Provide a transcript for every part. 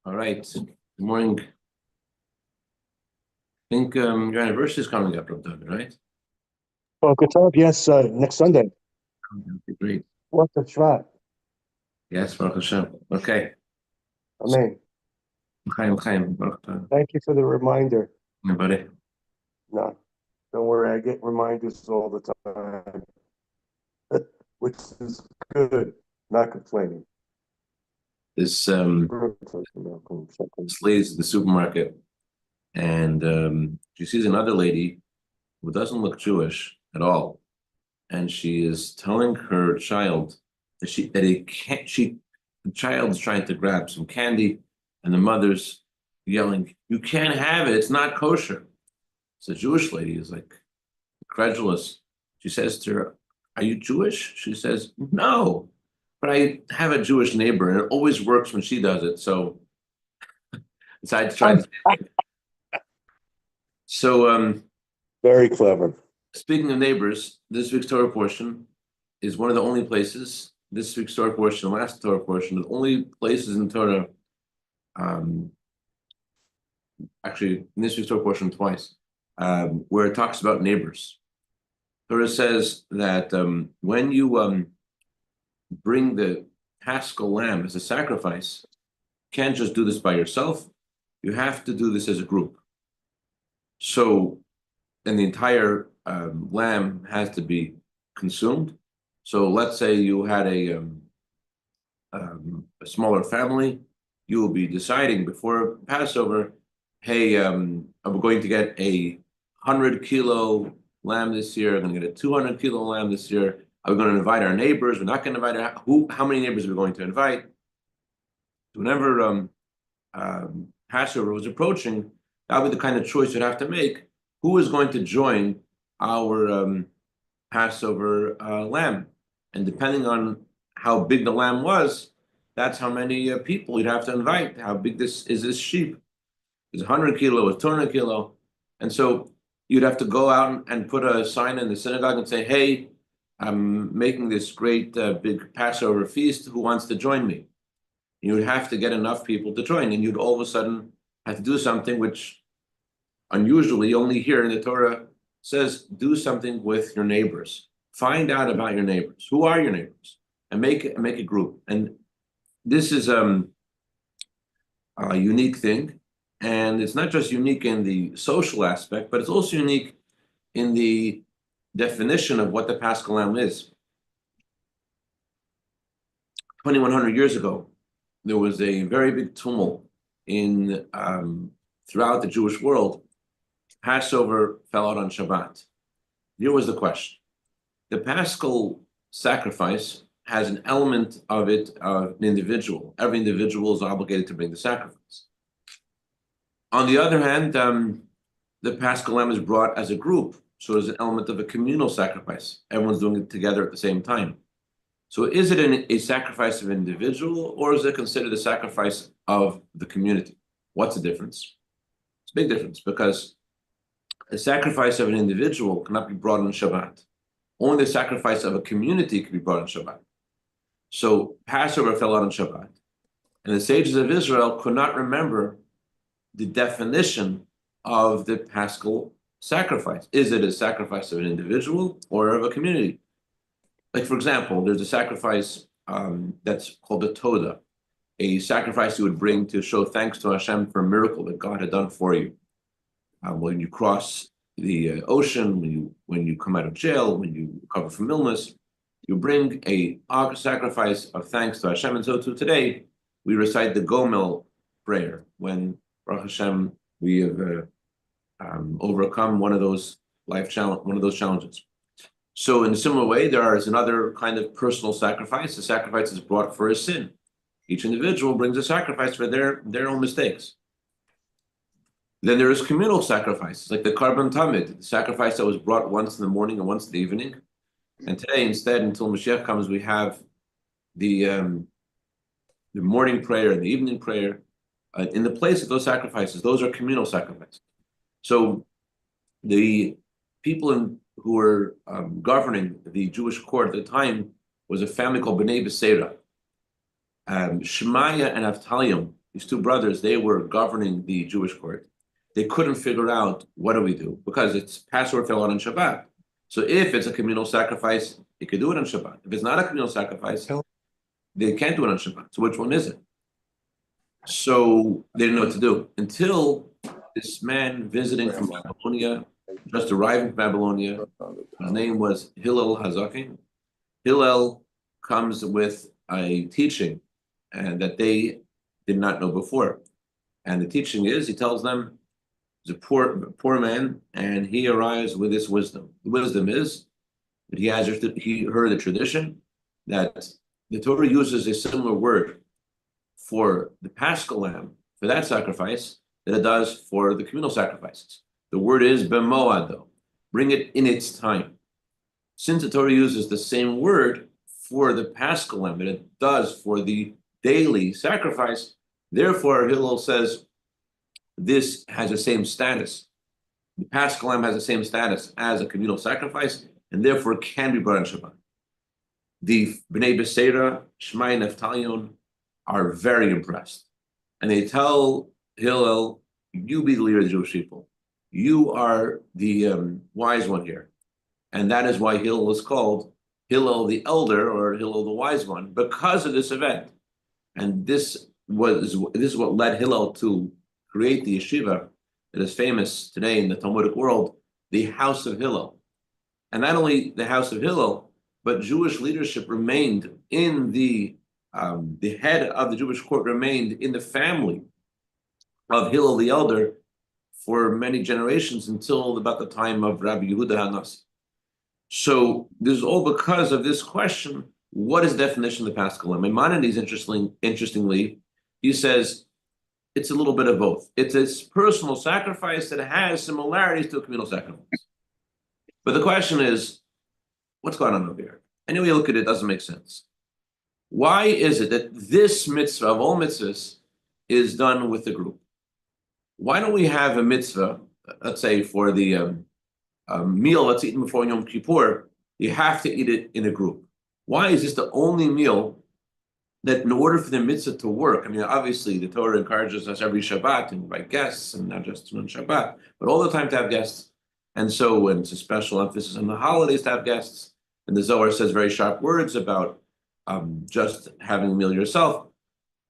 All right. Good morning. I think your anniversary is coming up, right? Well, good talk. Yes, next Sunday. Okay, great. What the Shvat? Yes, Baruch Hashem. Okay. Amen. Chaim, Chaim, Baruch Hashem. Thank you for the reminder. Everybody. No, don't worry, I get reminders all the time, which is good, not complaining. This lady's at the supermarket, and she sees another lady who doesn't look Jewish at all, and she is telling her child that he can't. The child's trying to grab some candy, and the mother's yelling, "You can't have it! It's not kosher." So the Jewish lady is like incredulous. She says to her, "Are you Jewish?" She says, "No, but I have a Jewish neighbor, and it always works when she does it." So decided to try this. So Very clever. speaking of neighbors, this week's Torah portion is one of the only places. This week's Torah portion, the last Torah portion, the only places in Torah. Actually, in this week's Torah portion twice, where it talks about neighbors. Torah says that when you bring the Paschal lamb as a sacrifice, you can't just do this by yourself. You have to do this as a group. So, and the entire lamb has to be consumed. So, let's say you had a smaller family, you will be deciding before Passover, hey, I'm going to get a 100-kilo lamb this year. I'm going to get a 200-kilo lamb this year. Are we going to invite our neighbors? We're not going to invite how many neighbors are we going to invite? Whenever Passover was approaching, that would be the kind of choice you'd have to make. Who is going to join our Passover lamb? And depending on how big the lamb was, that's how many people you'd have to invite. How big this sheep? Is 100 kilo, is 200 kilo. And so you'd have to go out and put a sign in the synagogue and say, hey, I'm making this great big Passover feast. Who wants to join me? You would have to get enough people to join. And you'd all of a sudden have to do something which unusually only here in the Torah says, do something with your neighbors. Find out about your neighbors. Who are your neighbors? And make a group. And this is a unique thing. And it's not just unique in the social aspect, but it's also unique in the definition of what the Paschal Lamb is. 2,100 years ago, there was a very big tumult in throughout the Jewish world. Passover fell out on Shabbat. Here was the question. The Paschal sacrifice has an element of it of an individual. Every individual is obligated to bring the sacrifice. On the other hand, the Paschal lamb is brought as a group, so there's an element of a communal sacrifice. Everyone's doing it together at the same time. So is it a sacrifice of an individual, or is it considered a sacrifice of the community? What's the difference? It's a big difference, because a sacrifice of an individual cannot be brought on Shabbat. Only the sacrifice of a community can be brought on Shabbat. So Passover fell out on Shabbat, and the sages of Israel could not remember the definition of the Paschal sacrifice. Is it a sacrifice of an individual or of a community? Like, for example, there's a sacrifice that's called a Toda, a sacrifice you would bring to show thanks to Hashem for a miracle that God had done for you. When you cross the ocean, when you come out of jail, when you recover from illness, you bring a sacrifice of thanks to Hashem. And so too today, we recite the Gomel prayer when, Baruch Hashem, we have overcome one of those challenges. So in a similar way, there is another kind of personal sacrifice. The sacrifice is brought for a sin. Each individual brings a sacrifice for their own mistakes. Then there is communal sacrifices, like the Karban Tamid, the sacrifice that was brought once in the morning and once in the evening. And today, instead, until Mashiach comes, we have the morning prayer and the evening prayer. In the place of those sacrifices, those are communal sacrifices. So the people who were governing the Jewish court at the time was a family called Bnei Beseira. Shemaiah and Avtalion these two brothers, they were governing the Jewish court. They couldn't figure out what do we do because it's Passover fell out on Shabbat. So if it's a communal sacrifice, they could do it on Shabbat. If it's not a communal sacrifice, they can't do it on Shabbat. So which one is it? So they didn't know what to do until this man visiting from Babylonia, just arriving from Babylonia, his name was Hillel Hazakin. Hillel comes with a teaching and that they did not know before. And the teaching is, he tells them, he's a poor man, and he arrives with this wisdom. The wisdom is that he heard the tradition that the Torah uses a similar word for the Paschal lamb, for that sacrifice, that it does for the communal sacrifices. The word is bemoado, bring it in its time. Since the Torah uses the same word for the Paschal lamb that it does for the daily sacrifice, therefore Hillel says this has the same status. The Paschal lamb has the same status as a communal sacrifice, and therefore can be brought on Shabbat. The Bnei Beseira, Shmai Neftalion, are very impressed. And they tell Hillel, you be the leader of the Jewish people. You are the wise one here. And that is why Hillel is called Hillel the Elder or Hillel the Wise One, because of this event. And this is what led Hillel to create the yeshiva that is famous today in the Talmudic world, the House of Hillel. And not only the House of Hillel, but Jewish leadership remained in the head of the Jewish court remained in the family of Hillel the Elder for many generations until about the time of Rabbi Yehuda HaNasi. So this is all because of this question: what is the definition of the Paschal lamb? Maimonides, interestingly, he says it's a little bit of both. It's a personal sacrifice that has similarities to a communal sacrifice. But the question is, what's going on over here? Any way you look at it, doesn't make sense. Why is it that this mitzvah of all mitzvahs is done with the group? Why don't we have a mitzvah, let's say for the meal that's eaten before Yom Kippur, you have to eat it in a group? Why is this the only meal that in order for the mitzvah to work, I mean, obviously the Torah encourages us every Shabbat to invite guests, and not just on Shabbat, but all the time to have guests. And so when it's a special emphasis on the holidays to have guests, and the Zohar says very sharp words about just having a meal yourself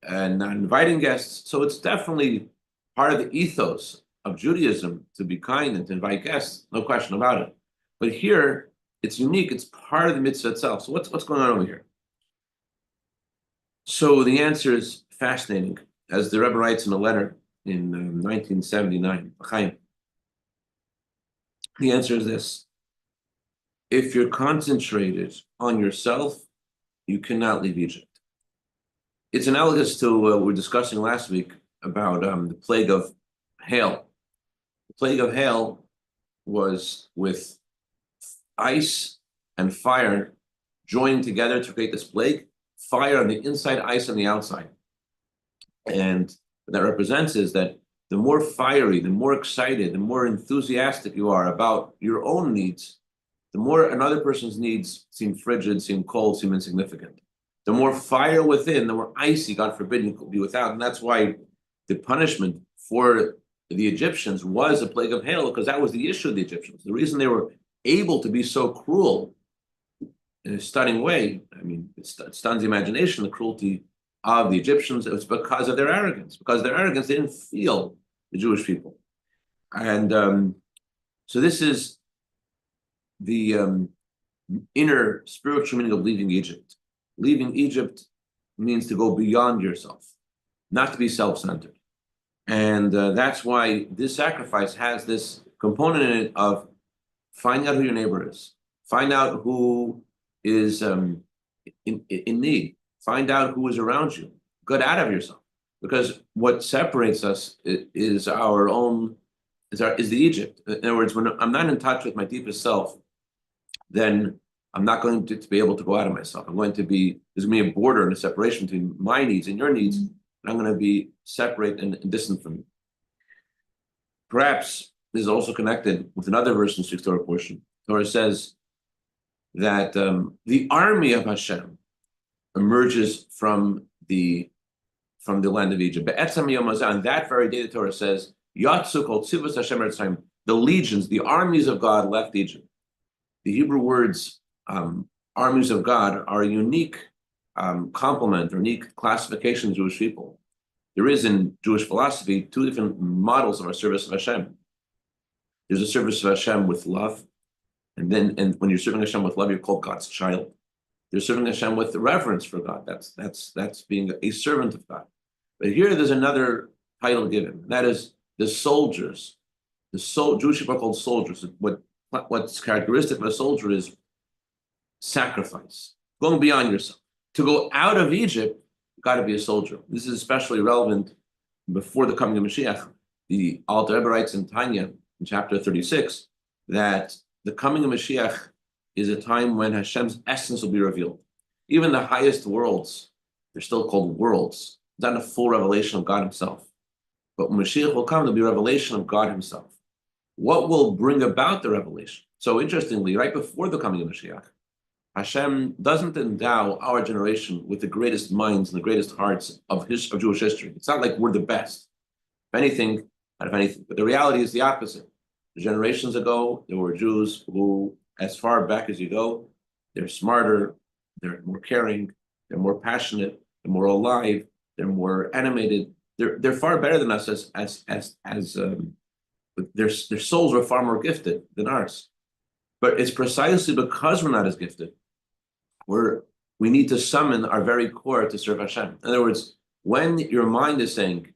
and not inviting guests. So it's definitely part of the ethos of Judaism to be kind and to invite guests, no question about it. But here, it's unique. It's part of the mitzvah itself. So what's going on over here? So the answer is fascinating. As the Rebbe writes in a letter in 1979, the answer is this: if you're concentrated on yourself, you cannot leave Egypt. It's analogous to what we were discussing last week about the plague of hail. The plague of hail was with ice and fire joining together to create this plague, fire on the inside, ice on the outside. And what that represents is that the more fiery, the more excited, the more enthusiastic you are about your own needs, the more another person's needs seem frigid, seem cold, seem insignificant. The more fire within, the more icy, God forbid, you could be without. And that's why the punishment for the Egyptians was a plague of hail, because that was the issue of the Egyptians. The reason they were able to be so cruel in a stunning way, I mean, it stuns the imagination, the cruelty of the Egyptians. It was because of their arrogance. Because of their arrogance, they didn't feel the Jewish people. And so this is the inner spiritual meaning of leaving Egypt. Leaving Egypt means to go beyond yourself, not to be self-centered. And that's why this sacrifice has this component in it of finding out who your neighbor is, find out who is in need, find out who is around you, get out of yourself. Because what separates us is our own, is the Egypt. In other words, when I'm not in touch with my deepest self, then I'm not going to be able to go out of myself. There's going to be a border and a separation between my needs and your needs. And I'm going to be separate and distant from you. Perhaps this is also connected with another verse in the Torah portion. Torah says that the army of Hashem emerges from the from the land of Egypt. But Etzem Yom Hazeh, on that very day, the Torah says, Yatsu kol tzivos Hashem eretz Mitzrayim. The legions, the armies of God left Egypt. The Hebrew words, armies of God, are a unique complement, or unique classification of Jewish people. There is in Jewish philosophy two different models of our service of Hashem. There's a service of Hashem with love, and when you're serving Hashem with love, you're called God's child. You're serving Hashem with reverence for God. That's being a servant of God. But here, there's another title given, and that is the soldiers. Jewish people are called soldiers. What's characteristic of a soldier is sacrifice, going beyond yourself. To go out of Egypt, you've got to be a soldier. This is especially relevant before the coming of Mashiach. The Alter Rebbe writes in Tanya, in chapter 36, that the coming of Mashiach is a time when Hashem's essence will be revealed. Even the highest worlds, they're still called worlds. It's not a full revelation of God himself. But when Mashiach will come, there'll be a revelation of God himself. What will bring about the revelation? So interestingly, right before the coming of Mashiach, Hashem doesn't endow our generation with the greatest minds and the greatest hearts of Jewish history. It's not like we're the best. If anything, out of anything. But the reality is the opposite. Generations ago, there were Jews who, as far back as you go, they're smarter, they're more caring, they're more passionate, they're more alive, they're more animated. They're far better than us their souls were far more gifted than ours. But it's precisely because we're not as gifted, we need to summon our very core to serve Hashem. In other words, when your mind is saying,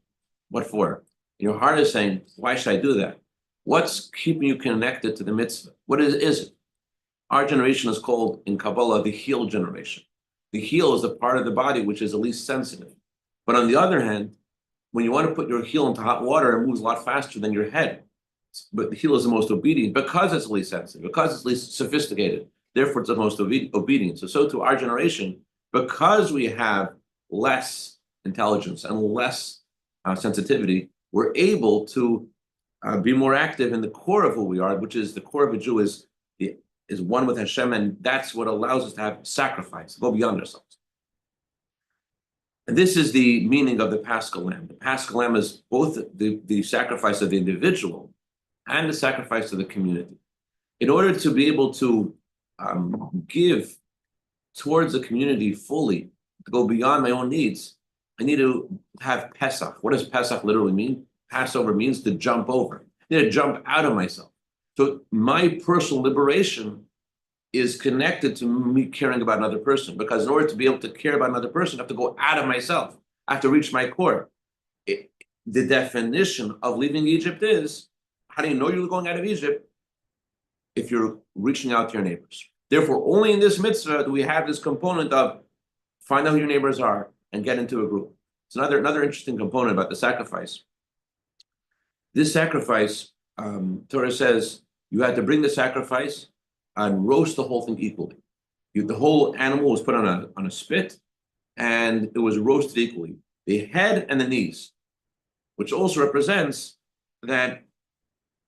what for? Your heart is saying, why should I do that? What's keeping you connected to the mitzvah? What is it? Our generation is called in Kabbalah the heel generation. The heel is the part of the body which is the least sensitive. But on the other hand, when you want to put your heel into hot water, it moves a lot faster than your head. But the heel is the most obedient because it's least sensitive, because it's least sophisticated. Therefore, it's the most obedient. So to our generation, because we have less intelligence and less sensitivity, we're able to be more active in the core of who we are, which is the core of a Jew is one with Hashem, and that's what allows us to have sacrifice, go beyond ourselves. And this is the meaning of the Paschal Lamb. The Paschal Lamb is both the sacrifice of the individual and the sacrifice of the community. In order to be able to give towards the community fully, to go beyond my own needs, I need to have Pesach. What does Pesach literally mean? Passover means to jump over. I need to jump out of myself. So my personal liberation is connected to me caring about another person, because in order to be able to care about another person, I have to go out of myself. I have to reach my core. The definition of leaving Egypt is, how do you know you're going out of Egypt? If you're reaching out to your neighbors. Therefore, only in this mitzvah do we have this component of find out who your neighbors are and get into a group. It's another interesting component about the sacrifice. This sacrifice, Torah says, you had to bring the sacrifice and roast the whole thing equally. The whole animal was put on a spit, and it was roasted equally. The head and the knees, which also represents that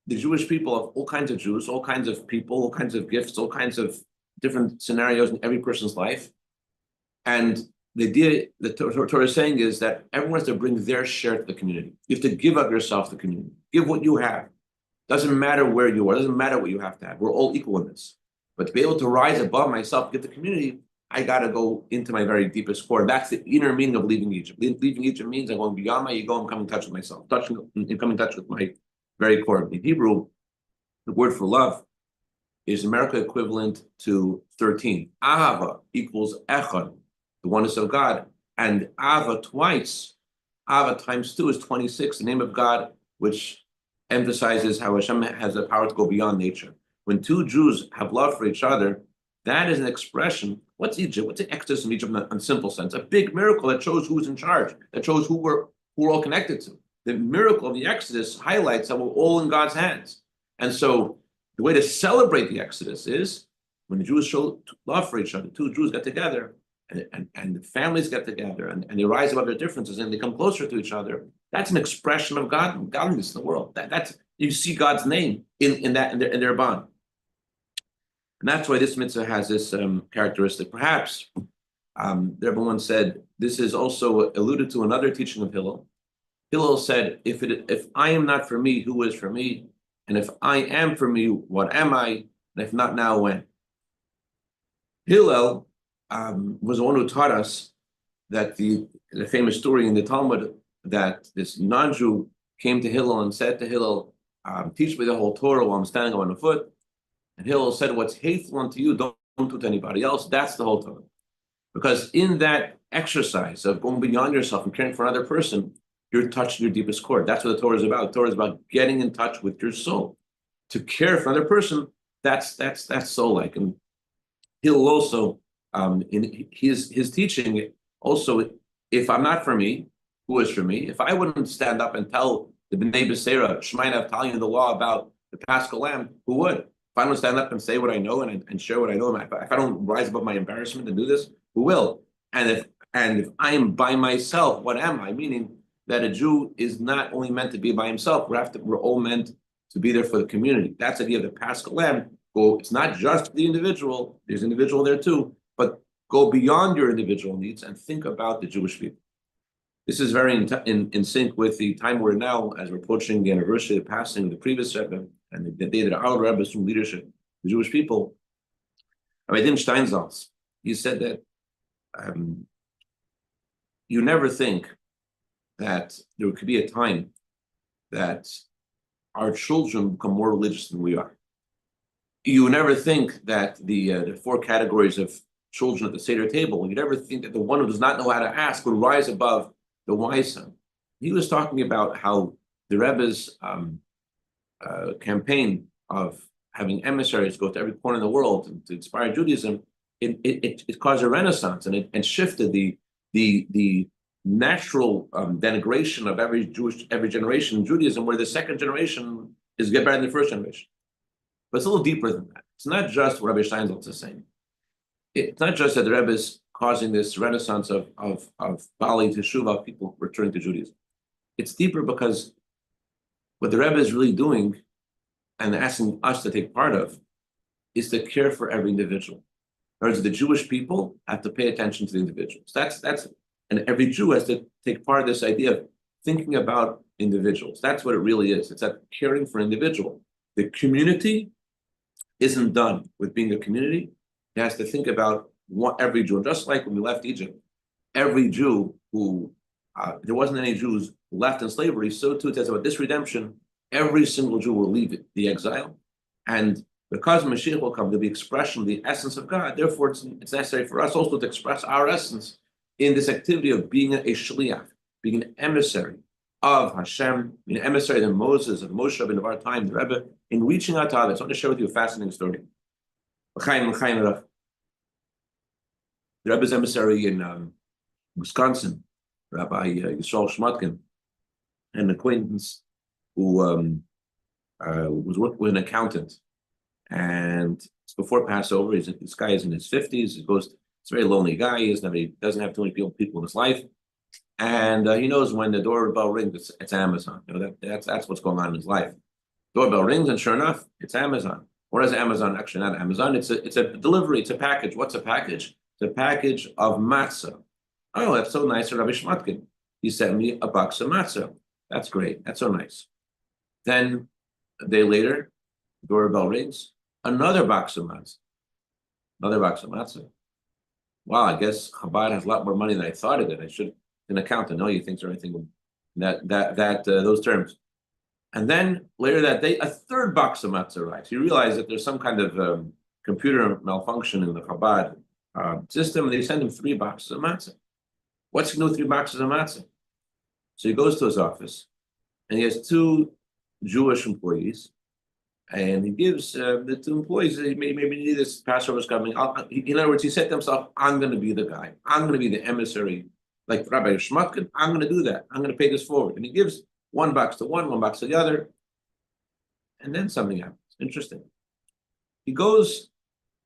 the Jewish people of all kinds of Jews, all kinds of people, all kinds of gifts, all kinds of different scenarios in every person's life. And the idea the Torah is saying is that everyone has to bring their share to the community. You have to give up yourself to the community. Give what you have. Doesn't matter where you are. Doesn't matter what you have to have. We're all equal in this. But to be able to rise above myself, give the community, I got to go into my very deepest core. That's the inner meaning of leaving Egypt. Leaving Egypt means I'm going beyond my ego and coming in touch with myself, coming in touch with my very core. In Hebrew, the word for love is numerical equivalent to 13. Ahava equals echad, the oneness of God. And Ava twice, Ava times 2 is 26, the name of God, which emphasizes how Hashem has the power to go beyond nature. When two Jews have love for each other, that is an expression. What's Egypt? What's the Exodus in Egypt in a simple sense? A big miracle that shows who's in charge, that shows who we're all connected to. The miracle of the Exodus highlights that we're all in God's hands. And so the way to celebrate the Exodus is when the Jews show love for each other, two Jews get together and the families get together and they rise above their differences and they come closer to each other. That's an expression of godliness in the world. That's you see God's name in their bond. And that's why this mitzvah has this characteristic. Perhaps The Rebbe once said, this is also alluded to another teaching of Hillel. Hillel said, if I am not for me, who is for me? And if I am for me, what am I? And if not now, when? Hillel was the one who taught us that the famous story in the Talmud that this non-Jew came to Hillel and said to Hillel, teach me the whole Torah while I'm standing on a foot. And Hillel said, what's hateful unto you, don't do to anybody else. That's the whole Torah. Because in that exercise of going beyond yourself and caring for another person, you're touching your deepest core. That's what the Torah is about. The Torah is about getting in touch with your soul. To care for another person, that's soul-like. And Hillel also, in his teaching, also, if I'm not for me, who is for me? If I wouldn't stand up and tell the B'nai B'Seira, Shemayin Avtalion, the law about the Paschal Lamb, who would? If I don't stand up and say what I know and share what I know, if I don't rise above my embarrassment and do this, who will? And if I am by myself, what am I? Meaning that a Jew is not only meant to be by himself, we're all meant to be there for the community. That's the idea of the Paschal Lamb. It's not just the individual, there's individual there too, but go beyond your individual needs and think about the Jewish people. This is very in sync with the time we're now, as we're approaching the anniversary of the passing of the previous Rebbe and the day that our Rebbe assumed leadership, the Jewish people. Rabbi Steinsaltz, he said that you never think that there could be a time that our children become more religious than we are. You never think that the four categories of children at the Seder table, you never think that the one who does not know how to ask would rise above the wise son. He was talking about how the Rebbe's campaign of having emissaries go to every corner of the world to inspire Judaism, it caused a renaissance and it shifted the natural denigration of every generation in Judaism, where the second generation is get better than the first generation. But it's a little deeper than that. It's not just what Rabbi Steinsaltz is saying. It's not just that the Rebbe is causing this renaissance of Bali Teshuvah, people returning to Judaism. It's deeper because what the Rebbe is really doing and asking us to take part of is to care for every individual. In other words, the Jewish people have to pay attention to the individuals. And every Jew has to take part of this idea of thinking about individuals. That's what it really is. It's that caring for an individual. The community isn't done with being a community. It has to think about every Jew. And just like when we left Egypt, every Jew who, there wasn't any Jews left in slavery, so too it says about this redemption, every single Jew will leave the exile. And because Mashiach will come to the expression of the essence of God, therefore it's necessary for us also to express our essence in this activity of being a shliach, being an emissary of Hashem, being an emissary of Moses, of Moshe, of our time, the Rebbe, in reaching out to others. I want to share with you a fascinating story. The Rebbe's emissary in Wisconsin, Rabbi Yisrael Shmotkin, an acquaintance who was working with an accountant. And it's before Passover. This guy is in his 50s. He's a very lonely guy. He doesn't have too many people in his life. And he knows when the doorbell rings, it's Amazon. That's what's going on in his life. Doorbell rings, and sure enough, it's Amazon. What is Amazon? Actually, not Amazon. It's a delivery. It's a package. What's a package? It's a package of matzah. Oh, that's so nice, Rabbi Shmotkin. He sent me a box of matzah. That's great. That's so nice. Then a day later, the doorbell rings. Another box of matzah. Another box of matzah. Wow, I guess Chabad has a lot more money than I thought it did. I should an accountant know you things or anything those terms. And then later that day, a third box of matzah arrives. You realize that there's some kind of computer malfunction in the Chabad system, and they send him 3 boxes of matzah. What's he do with 3 boxes of matzah? So he goes to his office, and he has 2 Jewish employees, and he gives the 2 employees, maybe this Passover's coming. In other words, he said to himself, I'm going to be the guy. I'm going to be the emissary. Like Rabbi Shmotkin, I'm going to do that. I'm going to pay this forward. And he gives 1 box to one box to the other. And then something happens. Interesting. He goes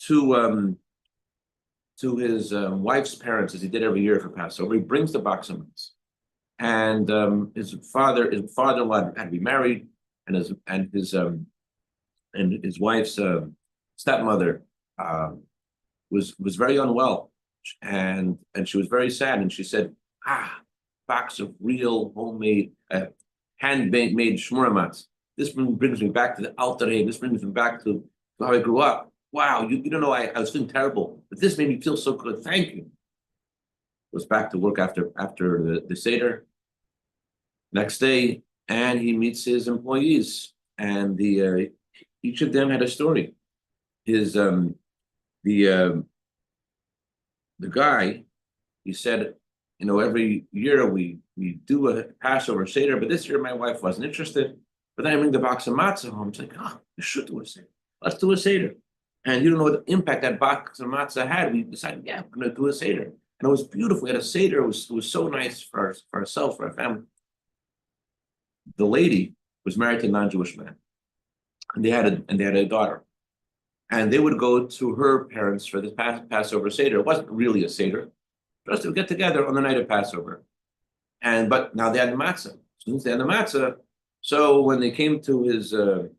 to his wife's parents, as he did every year for Passover. He brings the box of nuts. And his father-in-law had to be married, and his wife's stepmother was very unwell. and she was very sad, and she said, box of real homemade handmade shmuramatz. This brings me back to the Alter Rebbe. This brings me back to how I grew up. Wow, you don't know, I was feeling terrible, but this made me feel so good. Thank you. Was back to work after the Seder. Next day, and he meets his employees, and each of them had a story. His the guy, he said, every year we do a Passover Seder, but this year my wife wasn't interested. But then I bring the box of matzah home. It's like, we should do a Seder. Let's do a Seder. And you don't know what the impact that box of matzah had. We decided, we're going to do a Seder. And it was beautiful. We had a Seder. It was so nice for ourselves, for our family. The lady was married to a non-Jewish man. And they had a daughter. And they would go to her parents for this Passover Seder. It wasn't really a Seder. Just to get together on the night of Passover. But now they had the matzah. Since they had the matzah, so when they came to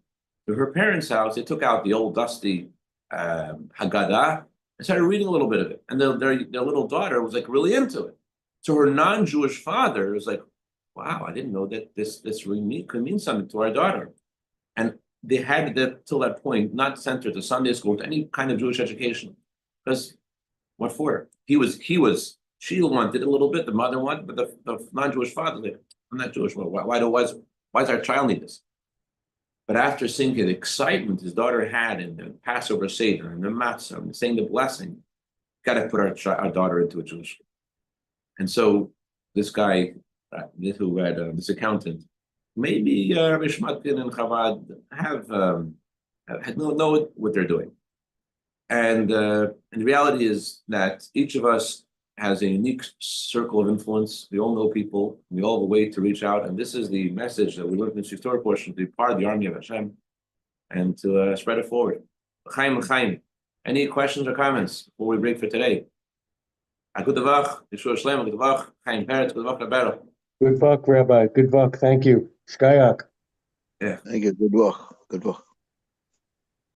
her parents' house, they took out the old dusty Haggadah and started reading a little bit of it. And their little daughter was like really into it. So her non-Jewish father was like, wow, I didn't know that this really could mean something to our daughter. And they had till that point not sent her to Sunday school, to any kind of Jewish education. Because what for? She wanted a little bit, the mother wanted, but the non-Jewish father, like, I'm not Jewish. Why does our child need this? But after seeing the excitement his daughter had in the Passover Seder and the matzah and saying the blessing, got to put our daughter into a Jewish school. And so this guy, who had this accountant, maybe Rabbi Shmatkin and Chabad know what they're doing. And the reality is that each of us has a unique circle of influence. We all know people. We all have a way to reach out. And this is the message that we learned in the Shiftor portion, to be part of the army of Hashem and to spread it forward. Chaim, any questions or comments before we break for today? Good luck, Rabbi. Good luck. Thank you. Shkayak. Yeah. Thank you. Good luck. Good luck.